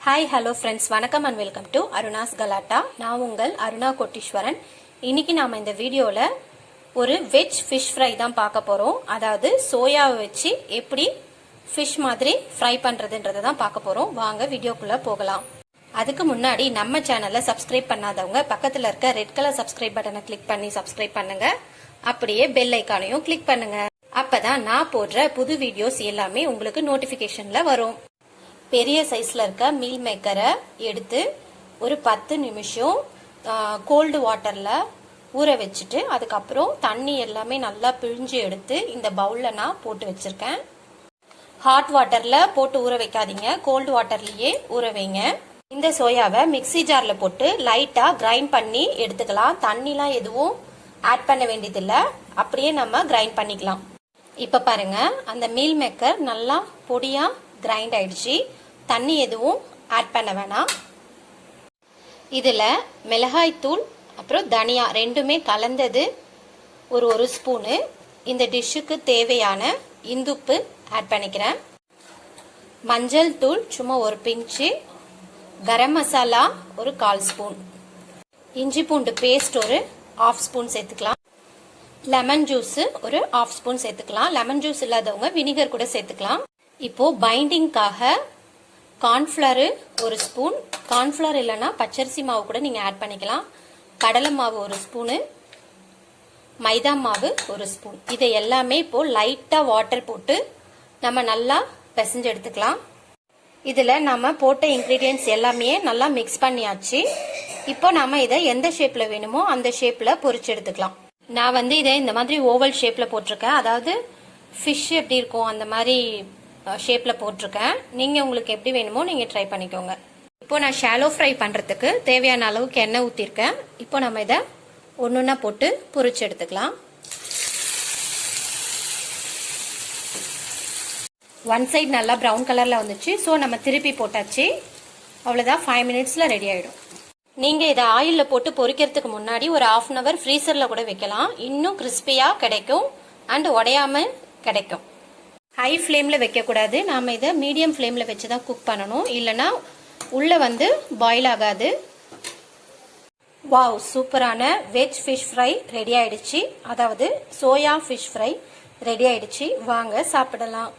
Hi hello friends, வணக்கம் and welcome to அருணாஸ் கலாட்டா. நான் உங்கள் அருணா கோட்டீஸ்வரன். இன்னைக்கு நாம் இந்த வீடியோவில் ஒரு வெஜ் ஃபிஷ் ஃப்ரை தான் பார்க்க போகிறோம். அதாவது சோயாவை வச்சு எப்படி ஃபிஷ் மாதிரி ஃப்ரை பண்ணுறதுன்றதை தான் பார்க்க போகிறோம். வாங்க வீடியோக்குள்ளே போகலாம். அதுக்கு முன்னாடி நம்ம சேனலை சப்ஸ்கிரைப் பண்ணாதவங்க பக்கத்தில் இருக்க ரெட் கலர் சப்ஸ்கிரைப் பட்டனை கிளிக் பண்ணி சப்ஸ்கிரைப் பண்ணுங்க. அப்படியே பெல் ஐக்கானையும் கிளிக் பண்ணுங்க. அப்பதான் நான் போடுற புது வீடியோஸ் எல்லாமே உங்களுக்கு நோட்டிபிகேஷன்ல வரும். பெரிய சைஸ்ல இருக்க மீல் மேக்கரை எடுத்து ஒரு 10 நிமிஷம் கோல்டு வாட்டர்ல ஊற வச்சுட்டு அதுக்கப்புறம் தண்ணி எல்லாமே நல்லா பிழிஞ்சு எடுத்து இந்த பவுல்ல நான் போட்டு வச்சிருக்கேன். ஹாட் வாட்டர்ல போட்டு ஊற வைக்காதீங்க, கோல்டு வாட்டர்லயே ஊற வைங்க. இந்த சோயாவை மிக்சி ஜார்ல போட்டு லைட்டா கிரைண்ட் பண்ணி எடுத்துக்கலாம். தண்ணிலாம் எதுவும் ஆட் பண்ண வேண்டியதில்லை, அப்படியே நம்ம கிரைண்ட் பண்ணிக்கலாம். இப்ப பாருங்க, அந்த மீல் மேக்கர் நல்லா பொடியா கிரைண்ட் ஆயிடுச்சு. தண்ணி எதுவும் ஆட் பண்ண வேணாம். இதுல மிளகாய் தூள் அப்புறம் தனியா ரெண்டுமே கலந்தது ஒரு ஸ்பூனு. இந்த டிஷ்ஷுக்கு தேவையான இந்துப்பு ஆட் பண்ணிக்கிறேன். மஞ்சள் தூள் சும்மா ஒரு பிஞ்சு, கரம் மசாலா ஒரு 1/4 ஸ்பூன், இஞ்சி பூண்டு பேஸ்ட் ஒரு 1/2 ஸ்பூன் சேர்த்துக்கலாம். லெமன் ஜூஸ் ஒரு 1/2 ஸ்பூன் சேர்த்துக்கலாம். லெமன் ஜூஸ் இல்லாதவங்க வினிகர் கூட சேர்த்துக்கலாம். இப்போ பைண்டிங்காக கார்ன்ஃபிளவர் ஒரு ஸ்பூன், கார்ன்ஃபிளவர் இல்லைன்னா பச்சரிசி மாவு கூட நீங்க ஆட் பண்ணிக்கலாம். கடலை மாவு ஒரு ஸ்பூனு, மைதா மாவு ஒரு ஸ்பூன். இதை எல்லாமே இப்போ லைட்டா வாட்டர் போட்டு நம்ம நல்லா பிசைஞ்சு எடுத்துக்கலாம். இதுல நம்ம போட்ட இன்கிரீடியன்ஸ் எல்லாமே நல்லா மிக்ஸ் பண்ணியாச்சு. இப்போ நாம இதை எந்த ஷேப்ல வேணுமோ அந்த ஷேப்ல பொரிச்சு எடுத்துக்கலாம். நான் இதை இந்த மாதிரி ஓவல் ஷேப்ல போட்டிருக்கேன். அதாவது ஃபிஷ் எப்படி இருக்கும் அந்த மாதிரி ஷேப்ல போட்டிருக்கேன். நீங்க உங்களுக்கு எப்படி வேணுமோ நீங்க ட்ரை பண்ணிக்கோங்க. இப்போ நான் ஷாலோ ஃப்ரை பண்றதுக்கு தேவையான அளவுக்கு எண்ணெய் ஊத்திருக்கேன். இப்போ நம்ம இதை ஒன்னொன்னா போட்டு பொரிச்சு எடுத்துக்கலாம். ஒன் சைடு நல்லா ப்ரௌன் கலர்ல வந்துச்சு. ஸோ நம்ம திருப்பி போட்டாச்சு. அவ்வளவுதான், 5 மினிட்ஸ்ல ரெடி ஆயிடும். நீங்க இதை ஆயில்ல போட்டு பொரிக்கிறதுக்கு முன்னாடி ஒரு 1/2 அன் அவர் ஃப்ரீசர்ல கூட வைக்கலாம். இன்னும் கிறிஸ்பியா கிடைக்கும் அண்ட் உடையாம கிடைக்கும். ஹை ஃப்ளேம்ல வைக்க கூடாது, நாம இதை மீடியம் ஃப்ளேம்ல வச்சுதான் குக் பண்ணணும், இல்லைன்னா உள்ள பாயில் ஆகாது. வாவ், சூப்பரான வெஜ் ஃபிஷ் ஃப்ரை ரெடி ஆயிடுச்சு. அதாவது சோயா ஃபிஷ் ஃப்ரை ரெடி ஆயிடுச்சு. வாங்க சாப்பிடலாம்.